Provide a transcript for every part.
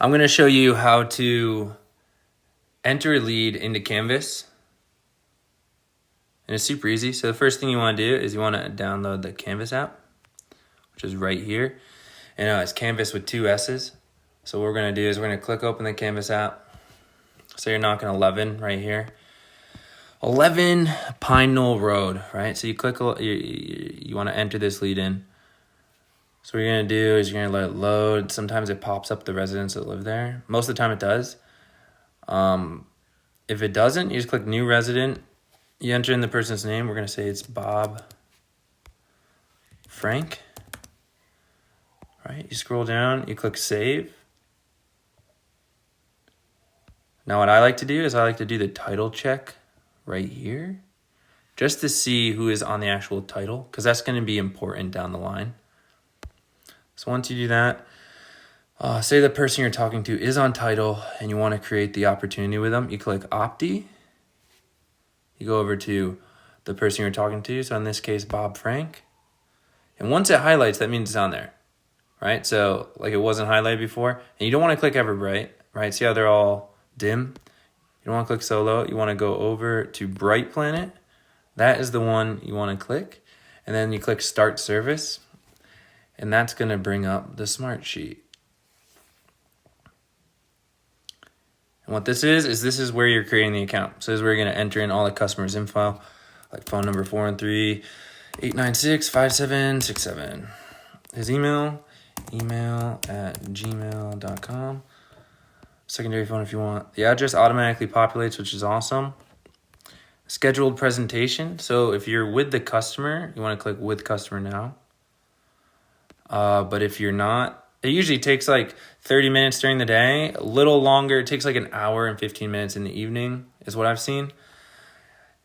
I'm going to show you how to enter a lead into Canvas. And it's super easy. So the first thing you want to do is you want to download the Canvas app, which is right here. And it's Canvas with 2 S's. So what we're going to do is we're going to click open the Canvas app. So you're knocking 11 right here. 11 Pine Knoll Road, right? So you click, you want to enter this lead in. So what you're going to do is you're going to let it load. Sometimes it pops up the residents that live there. Most of the time it does. If it doesn't, you just click new resident. You enter in the person's name. We're going to say it's Bob Frank. Right? You scroll down, you click save. Now what I like to do is I like to do the title check right here just to see who is on the actual title, because that's going to be important down the line. So once you do that, say the person you're talking to is on title and you want to create the opportunity with them, you click Opti. You go over to the person you're talking to, so in this case, Bob Frank. And once it highlights, that means it's on there, right? So like it wasn't highlighted before, and you don't want to click everbright, right? See how they're all dim? You don't want to click solo. You want to go over to Bright Planet. That is the one you want to click. And then you click Start Service. And that's going to bring up the Smart Sheet. And what this is where you're creating the account. So this is where you're going to enter in all the customer's info, like phone number 413-896-5767. His email@gmail.com. Secondary phone if you want. The address automatically populates, which is awesome. Scheduled presentation. So if you're with the customer, you want to click with customer now. But if you're not, it usually takes like 30 minutes during the day, a little longer. It takes like an hour and 15 minutes in the evening is what I've seen.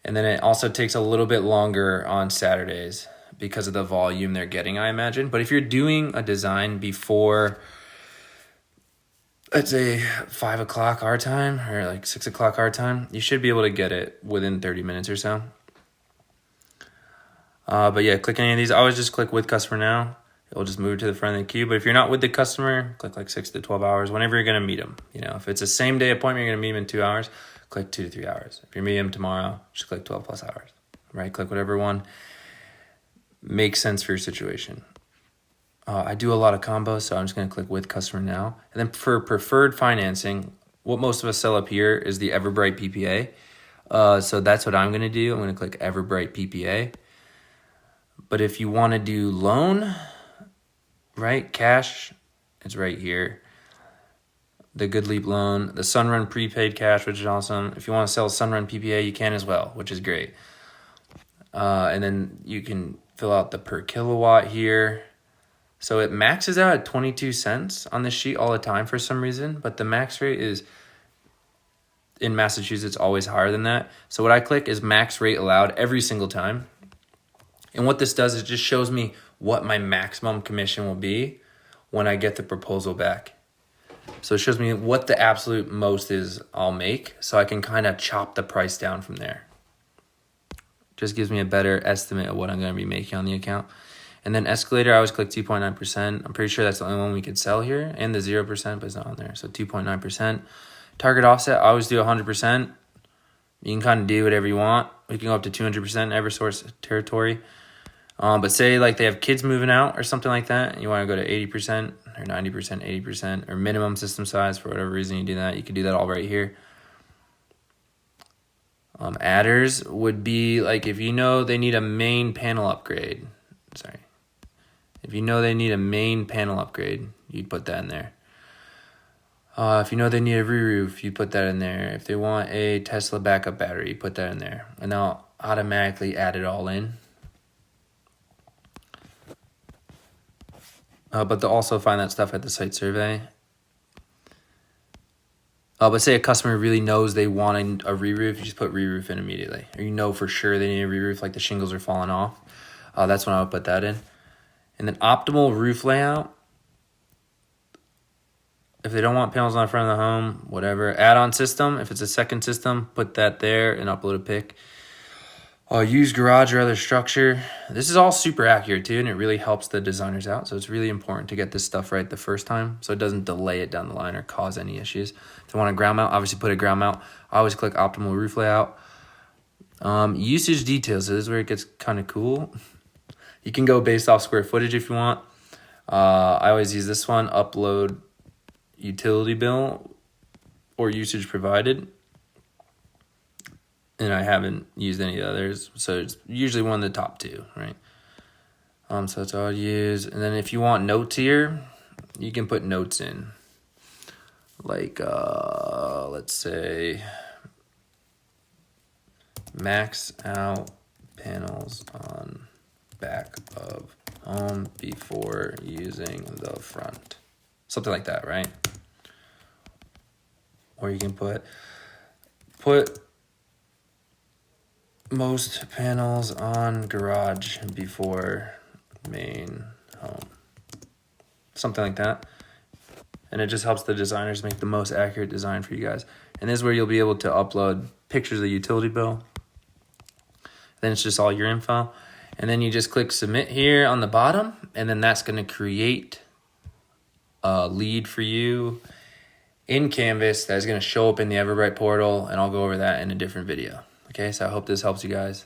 And then it also takes a little bit longer on Saturdays because of the volume they're getting, I imagine. But if you're doing a design before, let's say 5 o'clock our time or like 6 o'clock our time, you should be able to get it within 30 minutes or so. But yeah, click any of these. I always just click with customer now. It'll just move to the front of the queue. But if you're not with the customer, click like 6 to 12 hours, whenever you're going to meet them. You know, if it's a same day appointment, you're going to meet them in 2 hours, click 2 to 3 hours. If you're meeting them tomorrow, just click 12 plus hours, right? Click whatever one makes sense for your situation. I do a lot of combos, so I'm just going to click with customer now. And then for preferred financing, what most of us sell up here is the everbright PPA. So that's what I'm going to do. I'm going to click everbright PPA. But if you want to do loan, right, cash, it's right here. The Good Leap loan, the Sunrun prepaid cash, which is awesome. If you want to sell Sunrun PPA, you can as well, which is great. And then you can fill out the per kilowatt here. So it maxes out at 22 cents on this sheet all the time for some reason, but the max rate is in Massachusetts always higher than that. So what I click is max rate allowed every single time. And what this does is just shows me what my maximum commission will be when I get the proposal back. So it shows me what the absolute most is I'll make, so I can kind of chop the price down from there. Just gives me a better estimate of what I'm going to be making on the account. And then escalator, I always click 2.9%. I'm pretty sure that's the only one we could sell here. And the 0%, but it's not on there. So 2.9%. Target offset, I always do 100%. You can kind of do whatever you want. We can go up to 200% Eversource territory. But say like they have kids moving out or something like that, and you want to go to 80% or 90%, 80%, or minimum system size for whatever reason you do that. You can do that all right here. Adders would be like if you know they need a main panel upgrade. If you know they need a main panel upgrade, you'd put that in there. If you know they need a re-roof, you put that in there. If they want a Tesla backup battery, you put that in there. And they'll automatically add it all in. But they'll also find that stuff at the site survey. But say a customer really knows they want a re-roof, you just put re-roof in immediately. Or you know for sure they need a re-roof, like the shingles are falling off. That's when I would put that in. And then optimal roof layout. If they don't want panels on the front of the home, whatever. Add-on system, if it's a second system, put that there and upload a pic. Use garage or other structure. This is all super accurate too, and it really helps the designers out. So it's really important to get this stuff right the first time so it doesn't delay it down the line or cause any issues. If you want a ground mount, obviously put a ground mount. I always click optimal roof layout. Usage details, so this is where it gets kind of cool. You can go based off square footage if you want. I always use this one, upload utility bill or usage provided. And I haven't used any of the others, so it's usually one of the top two, right? So that's all I use. And then if you want notes here, you can put notes in. Like, let's say, max out panels on back of home before using the front. Something like that, right? Or you can put most panels on garage before main home. Something like that. And it just helps the designers make the most accurate design for you guys. And this is where you'll be able to upload pictures of the utility bill. Then it's just all your info. And then you just click submit here on the bottom, and then that's going to create a lead for you in Canvas that is going to show up in the Everbright portal, and I'll go over that in a different video. Okay, so I hope this helps you guys.